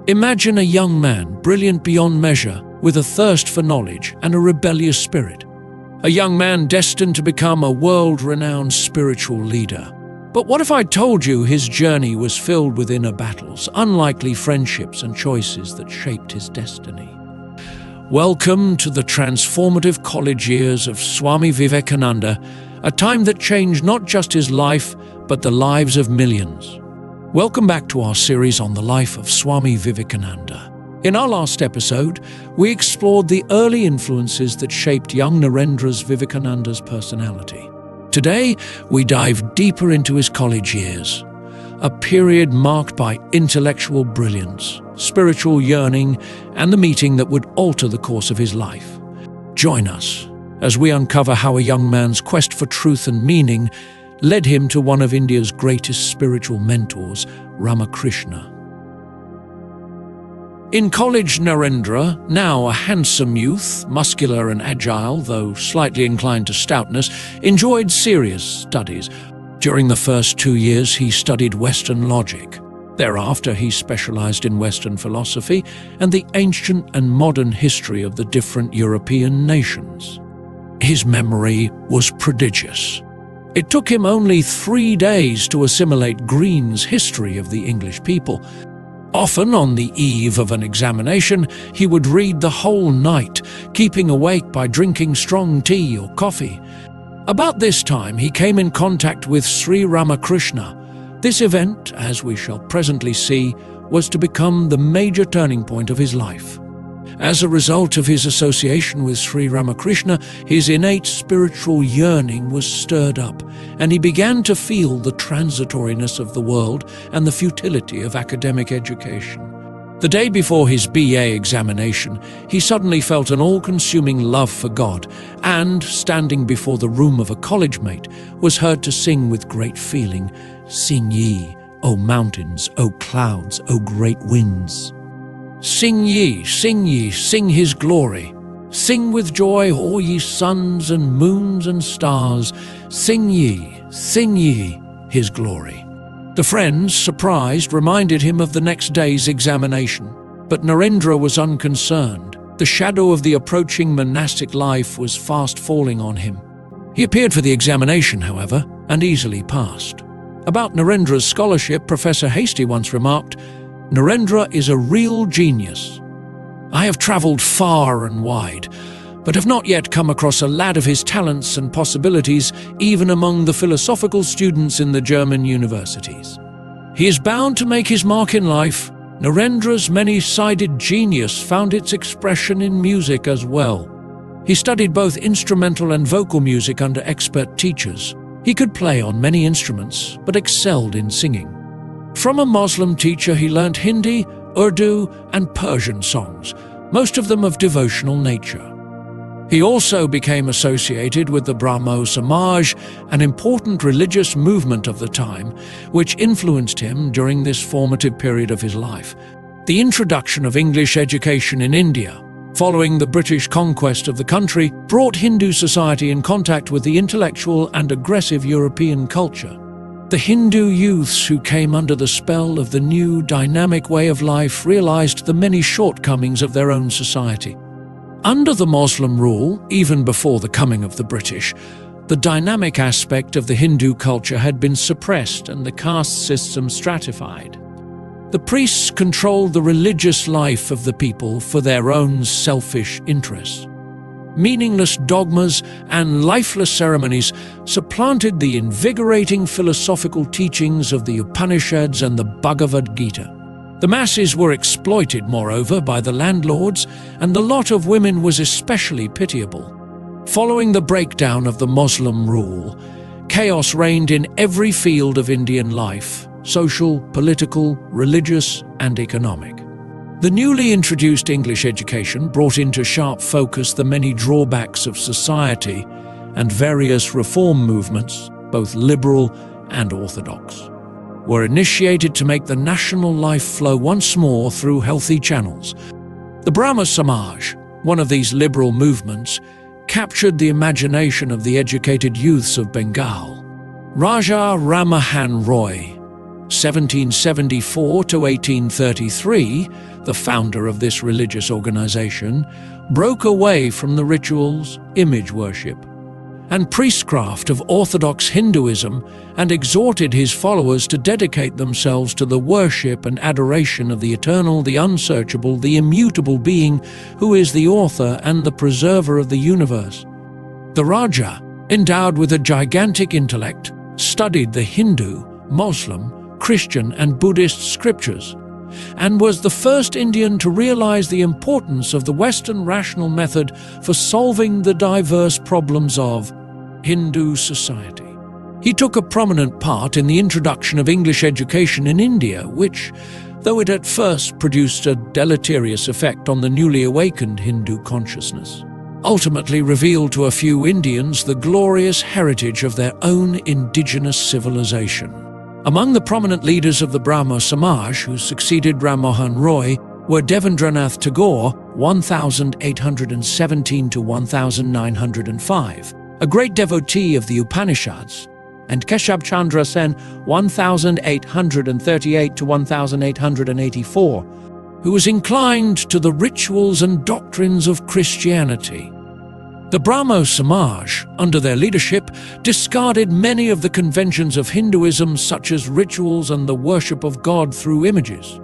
Imagine a young man, brilliant beyond measure, with a thirst for knowledge and a rebellious spirit. A young man destined to become a world-renowned spiritual leader. But what if I told you his journey was filled with inner battles, unlikely friendships and choices that shaped his destiny? Welcome to the transformative college years of Swami Vivekananda, a time that changed not just his life, but the lives of millions. Welcome back to our series on the life of Swami Vivekananda. In our last episode, we explored the early influences that shaped young Narendra's Vivekananda's personality. Today, we dive deeper into his college years, a period marked by intellectual brilliance, spiritual yearning, and the meeting that would alter the course of his life. Join us as we uncover how a young man's quest for truth and meaning led him to one of India's greatest spiritual mentors, Ramakrishna. In college, Narendra, now a handsome youth, muscular and agile, though slightly inclined to stoutness, enjoyed serious studies. During the first 2 years, he studied Western logic. Thereafter, he specialized in Western philosophy and the ancient and modern history of the different European nations. His memory was prodigious. It took him only 3 days to assimilate Green's history of the English people. Often, on the eve of an examination, he would read the whole night, keeping awake by drinking strong tea or coffee. About this time, he came in contact with Sri Ramakrishna. This event, as we shall presently see, was to become the major turning point of his life. As a result of his association with Sri Ramakrishna, his innate spiritual yearning was stirred up, and he began to feel the transitoriness of the world and the futility of academic education. The day before his BA examination, he suddenly felt an all-consuming love for God, and, standing before the room of a college mate, was heard to sing with great feeling, "Sing ye, O mountains, O clouds, O great winds. Sing ye, sing his glory. Sing with joy, all ye suns and moons and stars. Sing ye, his glory." The friends, surprised, reminded him of the next day's examination. But Narendra was unconcerned. The shadow of the approaching monastic life was fast falling on him. He appeared for the examination, however, and easily passed. About Narendra's scholarship, Professor Hastie once remarked, "Narendra is a real genius. I have travelled far and wide, but have not yet come across a lad of his talents and possibilities even among the philosophical students in the German universities. He is bound to make his mark in life." Narendra's many-sided genius found its expression in music as well. He studied both instrumental and vocal music under expert teachers. He could play on many instruments, but excelled in singing. From a Muslim teacher, he learnt Hindi, Urdu, and Persian songs, most of them of devotional nature. He also became associated with the Brahmo Samaj, an important religious movement of the time, which influenced him during this formative period of his life. The introduction of English education in India, following the British conquest of the country, brought Hindu society in contact with the intellectual and aggressive European culture. The Hindu youths who came under the spell of the new, dynamic way of life realized the many shortcomings of their own society. Under the Muslim rule, even before the coming of the British, the dynamic aspect of the Hindu culture had been suppressed and the caste system stratified. The priests controlled the religious life of the people for their own selfish interests. Meaningless dogmas and lifeless ceremonies supplanted the invigorating philosophical teachings of the Upanishads and the Bhagavad Gita. The masses were exploited, moreover, by the landlords, and the lot of women was especially pitiable. Following the breakdown of the Muslim rule, chaos reigned in every field of Indian life: social, political, religious, and economic. The newly introduced English education brought into sharp focus the many drawbacks of society, and various reform movements, both liberal and orthodox, were initiated to make the national life flow once more through healthy channels. The Brahmo Samaj, one of these liberal movements, captured the imagination of the educated youths of Bengal. Raja Rammohan Roy, 1774 to 1833, the founder of this religious organization, broke away from the rituals, image worship, and priestcraft of Orthodox Hinduism and exhorted his followers to dedicate themselves to the worship and adoration of the eternal, the unsearchable, the immutable being who is the author and the preserver of the universe. The Raja, endowed with a gigantic intellect, studied the Hindu, Muslim, Christian and Buddhist scriptures, and was the first Indian to realize the importance of the Western rational method for solving the diverse problems of Hindu society. He took a prominent part in the introduction of English education in India, which, though it at first produced a deleterious effect on the newly awakened Hindu consciousness, ultimately revealed to a few Indians the glorious heritage of their own indigenous civilization. Among the prominent leaders of the Brahmo Samaj who succeeded Ram Mohan Roy were Narendranath Tagore, 1817 to 1905, a great devotee of the Upanishads, and Keshab Chandra Sen, 1838 to 1884, who was inclined to the rituals and doctrines of Christianity. The Brahmo Samaj, under their leadership, discarded many of the conventions of Hinduism, such as rituals and the worship of God through images.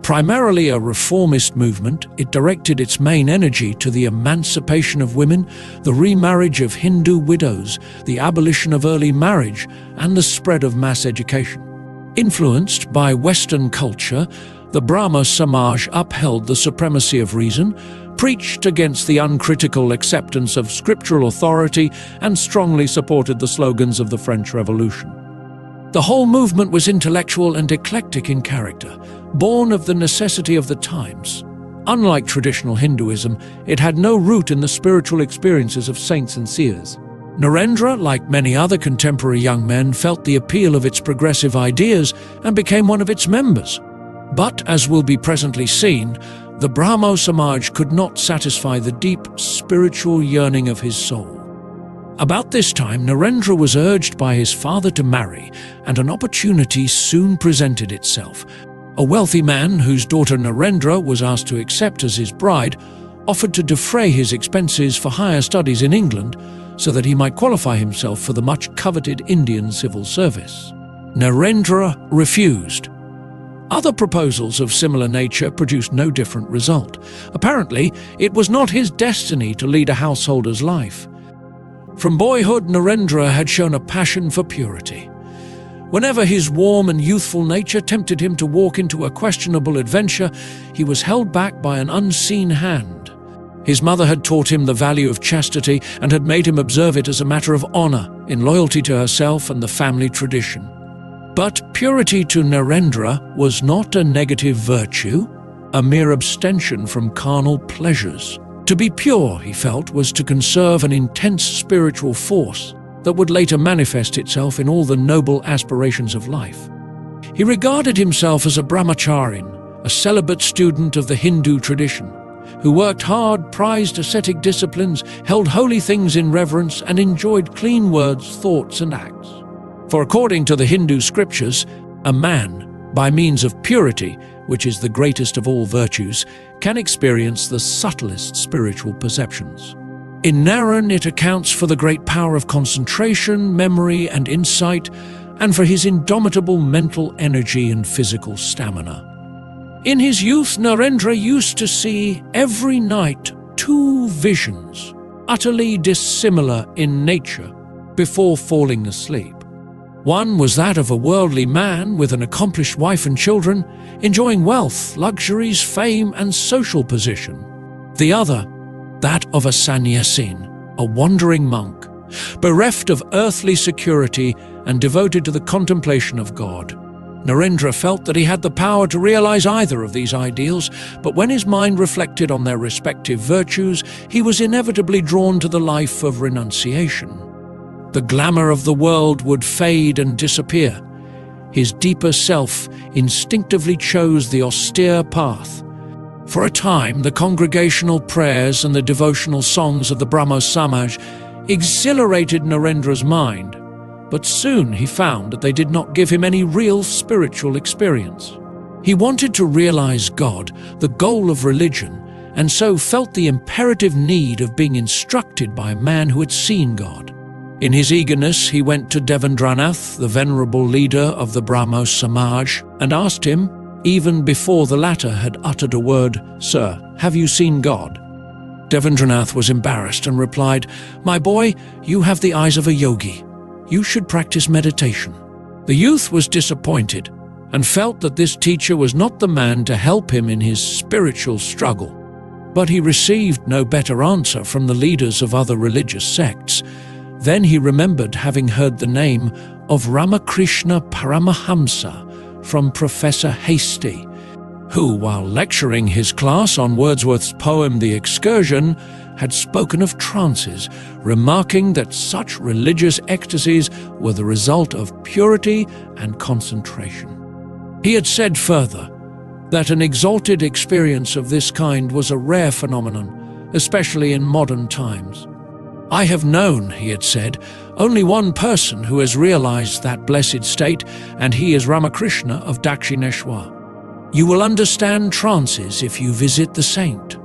Primarily a reformist movement, it directed its main energy to the emancipation of women, the remarriage of Hindu widows, the abolition of early marriage, and the spread of mass education. Influenced by Western culture, the Brahmo Samaj upheld the supremacy of reason, preached against the uncritical acceptance of scriptural authority, and strongly supported the slogans of the French Revolution. The whole movement was intellectual and eclectic in character, born of the necessity of the times. Unlike traditional Hinduism, it had no root in the spiritual experiences of saints and seers. Narendra, like many other contemporary young men, felt the appeal of its progressive ideas and became one of its members. But, as will be presently seen, the Brahmo Samaj could not satisfy the deep spiritual yearning of his soul. About this time, Narendra was urged by his father to marry, and an opportunity soon presented itself. A wealthy man, whose daughter Narendra was asked to accept as his bride, offered to defray his expenses for higher studies in England so that he might qualify himself for the much-coveted Indian civil service. Narendra refused. Other proposals of similar nature produced no different result. Apparently, it was not his destiny to lead a householder's life. From boyhood, Narendra had shown a passion for purity. Whenever his warm and youthful nature tempted him to walk into a questionable adventure, he was held back by an unseen hand. His mother had taught him the value of chastity and had made him observe it as a matter of honor, in loyalty to herself and the family tradition. But purity to Narendra was not a negative virtue, a mere abstention from carnal pleasures. To be pure, he felt, was to conserve an intense spiritual force that would later manifest itself in all the noble aspirations of life. He regarded himself as a brahmacharin, a celibate student of the Hindu tradition, who worked hard, prized ascetic disciplines, held holy things in reverence, and enjoyed clean words, thoughts, and acts. For according to the Hindu scriptures, a man, by means of purity, which is the greatest of all virtues, can experience the subtlest spiritual perceptions. In Naren, it accounts for the great power of concentration, memory, and insight, and for his indomitable mental energy and physical stamina. In his youth, Narendra used to see every night 2 visions, utterly dissimilar in nature, before falling asleep. One was that of a worldly man with an accomplished wife and children, enjoying wealth, luxuries, fame, and social position. The other, that of a sannyasin, a wandering monk, bereft of earthly security and devoted to the contemplation of God. Narendra felt that he had the power to realize either of these ideals, but when his mind reflected on their respective virtues, he was inevitably drawn to the life of renunciation. The glamour of the world would fade and disappear. His deeper self instinctively chose the austere path. For a time, the congregational prayers and the devotional songs of the Brahmo Samaj exhilarated Narendra's mind, but soon he found that they did not give him any real spiritual experience. He wanted to realize God, the goal of religion, and so felt the imperative need of being instructed by a man who had seen God. In his eagerness, he went to Narendranath, the venerable leader of the Brahmo Samaj, and asked him, even before the latter had uttered a word, "Sir, have you seen God?" Narendranath was embarrassed and replied, "My boy, you have the eyes of a yogi. You should practice meditation." The youth was disappointed and felt that this teacher was not the man to help him in his spiritual struggle. But he received no better answer from the leaders of other religious sects. Then he remembered having heard the name of Ramakrishna Paramahamsa from Professor Hasty, who, while lecturing his class on Wordsworth's poem The Excursion, had spoken of trances, remarking that such religious ecstasies were the result of purity and concentration. He had said further that an exalted experience of this kind was a rare phenomenon, especially in modern times. "I have known," he had said, "only one person who has realized that blessed state, and he is Ramakrishna of Dakshineshwar. You will understand trances if you visit the saint."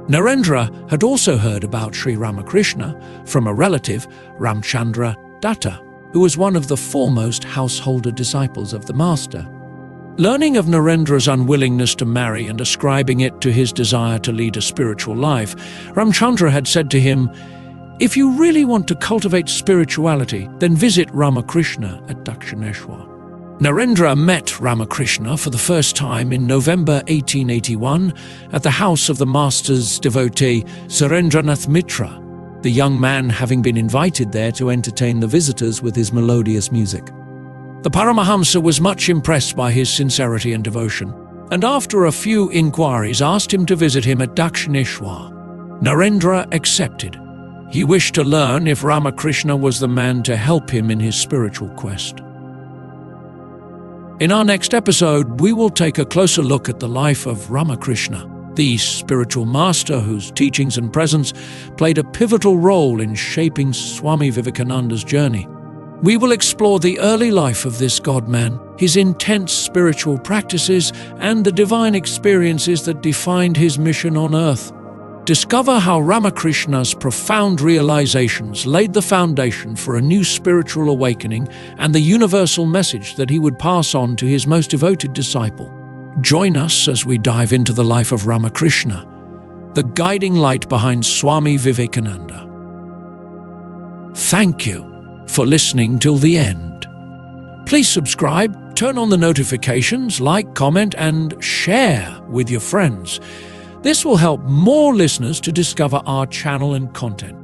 Narendra had also heard about Sri Ramakrishna from a relative, Ramchandra Datta, who was one of the foremost householder disciples of the master. Learning of Narendra's unwillingness to marry and ascribing it to his desire to lead a spiritual life, Ramchandra had said to him, "If you really want to cultivate spirituality, then visit Ramakrishna at Dakshineshwar." Narendra met Ramakrishna for the first time in November 1881 at the house of the master's devotee Narendranath Mitra, the young man having been invited there to entertain the visitors with his melodious music. The Paramahamsa was much impressed by his sincerity and devotion, and after a few inquiries asked him to visit him at Dakshineshwar. Narendra accepted. He wished to learn if Ramakrishna was the man to help him in his spiritual quest. In our next episode, we will take a closer look at the life of Ramakrishna, the spiritual master whose teachings and presence played a pivotal role in shaping Swami Vivekananda's journey. We will explore the early life of this God-man, his intense spiritual practices, and the divine experiences that defined his mission on earth. Discover how Ramakrishna's profound realizations laid the foundation for a new spiritual awakening and the universal message that he would pass on to his most devoted disciple. Join us as we dive into the life of Ramakrishna, the guiding light behind Swami Vivekananda. Thank you for listening till the end. Please subscribe, turn on the notifications, like, comment, and share with your friends. This will help more listeners to discover our channel and content.